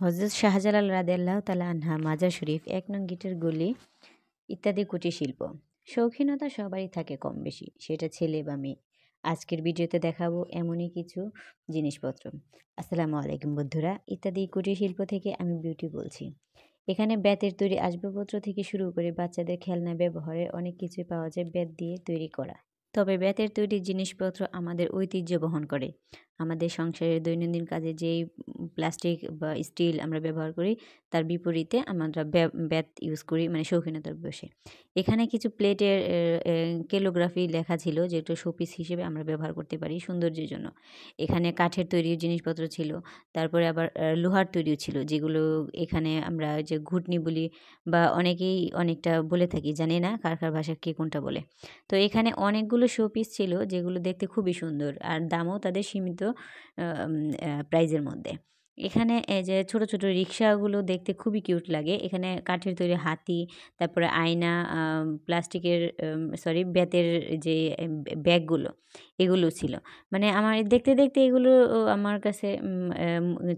হজরত শাহজালাল রাদিয়াল্লাহু তাআলা আনহা মাজার শরীফ ১ নং গেটের গলি ইত্যাদি কুটির শিল্প। শৌখিনতা সবারই থাকে কম বেশি, সেটা ছেলে বা মেয়ে। আজকের ভিডিওতে দেখাবো এমনই কিছু জিনিসপত্র। আসসালামু আলাইকুম বন্ধুরা, ইত্যাদি কুটির শিল্প থেকে আমি বিউটি বলছি। এখানে বেতের তৈরি আসবাবপত্র থেকে শুরু করে বাচ্চাদের খেলনা ব্যবহারের অনেক কিছুই পাওয়া যায় বেত দিয়ে তৈরি করা। তবে বেতের তৈরি জিনিসপত্র আমাদের ঐতিহ্য বহন করে। আমাদের সংসারের দৈনন্দিন কাজে যেই প্লাস্টিক বা স্টিল আমরা ব্যবহার করি, তার বিপরীতে আমরা বেত ইউজ করি, মানে শৌখিনতার বশে। এখানে কিছু প্লেটের ক্যালিগ্রাফি লেখা ছিল, যেটা শোপিস হিসেবে আমরা ব্যবহার করতে পারি সৌন্দর্যের জন্য। এখানে কাঠের তৈরি জিনিসপত্র ছিল, তারপরে আবার লোহার তৈরিও ছিল, যেগুলো এখানে আমরা যে ঘুটনি বলি বা অনেকেই অনেকটা বলে থাকি, জানি না কার কার ভাষা কে কোনটা বলে। তো এখানে অনেকগুলো শোপিস ছিল, যেগুলো দেখতে খুবই সুন্দর, আর দামও তাদের সীমিত প্রাইজের মধ্যে। এখানে এই যে ছোট ছোট রিক্সাগুলো দেখতে খুবই কিউট লাগে। এখানে কাঠের তৈরি হাতি, তারপরে আয়না, প্লাস্টিকের বেতের যে ব্যাগগুলো, এগুলো ছিল। মানে আমার দেখতে দেখতে এগুলো আমার কাছে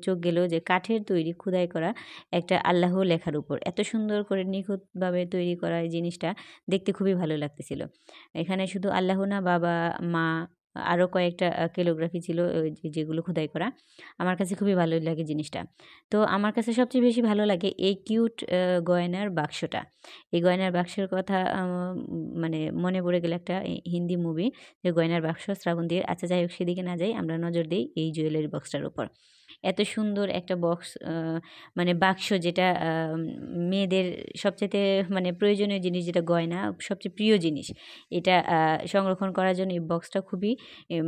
চোখ গেল যে কাঠের তৈরি খোদাই করা একটা আল্লাহ লেখার উপর এত সুন্দর করে নিখুঁতভাবে তৈরি করা এই জিনিসটা দেখতে খুবই ভালো লাগতেছিল। এখানে শুধু আল্লাহ না, বাবা, মা, আরও কয়েকটা ক্যালিগ্রাফি ছিল যেগুলো খোদাই করা। আমার কাছে খুবই ভালো লাগে জিনিসটা। তো আমার কাছে সবচেয়ে বেশি ভালো লাগে এই কিউট গয়নার বাক্সটা। এই গয়নার বাক্সের কথা মানে মনে পড়ে গেল একটা হিন্দি মুভি, যে গয়নার বাক্স শ্রাবন্তীর। আচ্ছা যাই হোক, সেদিকে না যাই, আমরা নজর দিই এই জুয়েলারি বক্সটার উপর। এত সুন্দর একটা বক্স, মানে বাক্স, যেটা মেয়েদের সবচাইতে মানে প্রয়োজনীয় জিনিস, যেটা গয়না সবচেয়ে প্রিয় জিনিস, এটা সংরক্ষণ করার জন্য এই বক্সটা খুবই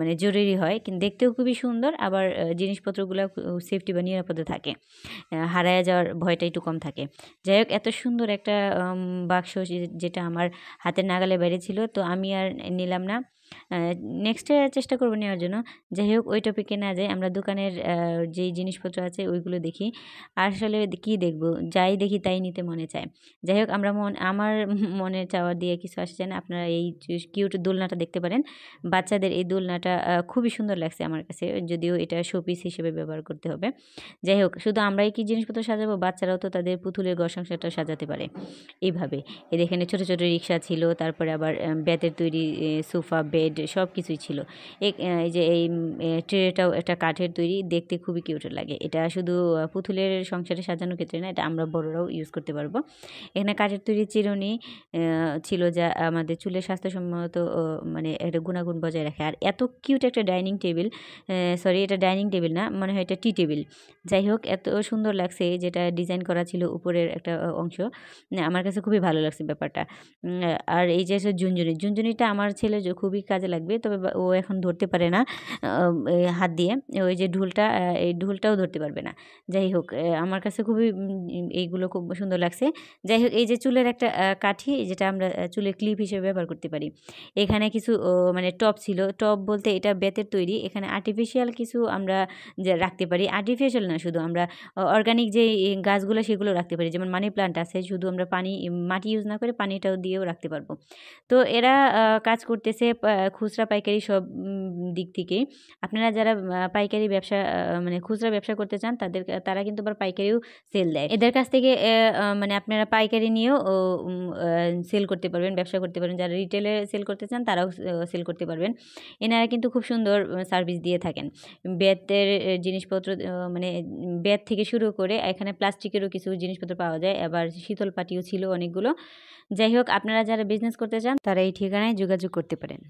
মানে জরুরি হয়। কিন্তু দেখতেও খুবই সুন্দর, আবার জিনিসপত্রগুলো সেফটি বা নিরাপদে থাকে, হারায়া যাওয়ার ভয়টা একটু কম থাকে। যাই হোক, এত সুন্দর একটা বাক্স যেটা আমার হাতের নাগালের বাইরে ছিল, তো আমি আর নিলাম না। নেক্সটে চেষ্টা করবো নেওয়ার জন্য। যাই হোক, ওই টপিকে না যাই, আমরা দোকানের যেই জিনিসপত্র আছে ওইগুলো দেখি। আসলে কি দেখব, যাই দেখি তাই নিতে মনে চায়। যাই হোক, আমার মনে চাওয়া দিয়ে কিছু আসছে না। আপনারা এই কিউট দোলনাটা দেখতে পারেন। বাচ্চাদের এই দোলনাটা খুবই সুন্দর লাগছে আমার কাছে, যদিও এটা শোপিস হিসেবে ব্যবহার করতে হবে। যাই হোক, শুধু আমরাই কি জিনিসপত্র সাজাবো, বাচ্চারাও তো তাদের পুতুলের ঘর সংসারটা সাজাতে পারে এইভাবে। এখানে ছোট ছোট রিক্সা ছিল, তারপরে আবার বেতের তৈরি সোফা, বেড সব কিছুই ছিল। এই যে এই ট্রেটাও একটা কাঠের তৈরি, দেখতে খুবই কিউট লাগে। এটা শুধু পুতুলের সংসারে সাজানোর ক্ষেত্রে না, এটা আমরা বড়রাও ইউজ করতে পারবো। এখানে কাঠের তৈরি চিরুনি ছিল, যা আমাদের চুলের স্বাস্থ্যসম্মত মানে একটা গুণাগুণ বজায় রাখে। আর এত কিউট একটা ডাইনিং টেবিল, এটা ডাইনিং টেবিল না, মনে হয় এটা টি টেবিল। যাই হোক, এত সুন্দর লাগছে, যেটা ডিজাইন করা ছিল উপরের একটা অংশ, আমার কাছে খুবই ভালো লাগছে ব্যাপারটা। আর এই যে ঝুনঝুনিটা আমার ছেলে খুবই কাজে লাগবে, তবে ও এখন ধরতে পারে না হাত দিয়ে। ওই যে ঢোলটা, এই ঢোলটাও ধরতে পারবে না। যাই হোক, আমার কাছে খুবই এইগুলো খুব সুন্দর লাগছে। যাই হোক, এই যে চুলের একটা কাঠি, যেটা আমরা চুলের ক্লিপ হিসেবে ব্যবহার করতে পারি। এখানে কিছু মানে টপ ছিল, টপ বলতে এটা বেতের তৈরি। এখানে আর্টিফিশিয়াল কিছু আমরা যে রাখতে পারি, আর্টিফিশিয়াল না, শুধু আমরা অর্গানিক যে গাছগুলো সেগুলো রাখতে পারি। যেমন মানি প্লান্ট আছে, শুধু আমরা মাটি ইউজ না করে পানিটাও দিয়েও রাখতে পারবো। তো এরা কাজ করতেছে খুচরা পাইকারি সব দিক থেকেই। আপনারা যারা পাইকারি ব্যবসা মানে খুচরা ব্যবসা করতে চান, তারা কিন্তু আবার পাইকারিও সেল দেয়। এদের কাছ থেকে মানে আপনারা পাইকারি নিয়েও সেল করতে পারবেন, ব্যবসা করতে পারবেন। যারা রিটেলে সেল করতে চান, তারাও সেল করতে পারবেন। এনারা কিন্তু খুব সুন্দর সার্ভিস দিয়ে থাকেন। বেতের জিনিসপত্র, মানে বেত থেকে শুরু করে এখানে প্লাস্টিকেরও কিছু জিনিসপত্র পাওয়া যায়, আবার শীতল পাটিও ছিল অনেকগুলো। যাই হোক, আপনারা যারা বিজনেস করতে চান, তারা এই ঠিকানায় যোগাযোগ করতে পারেন।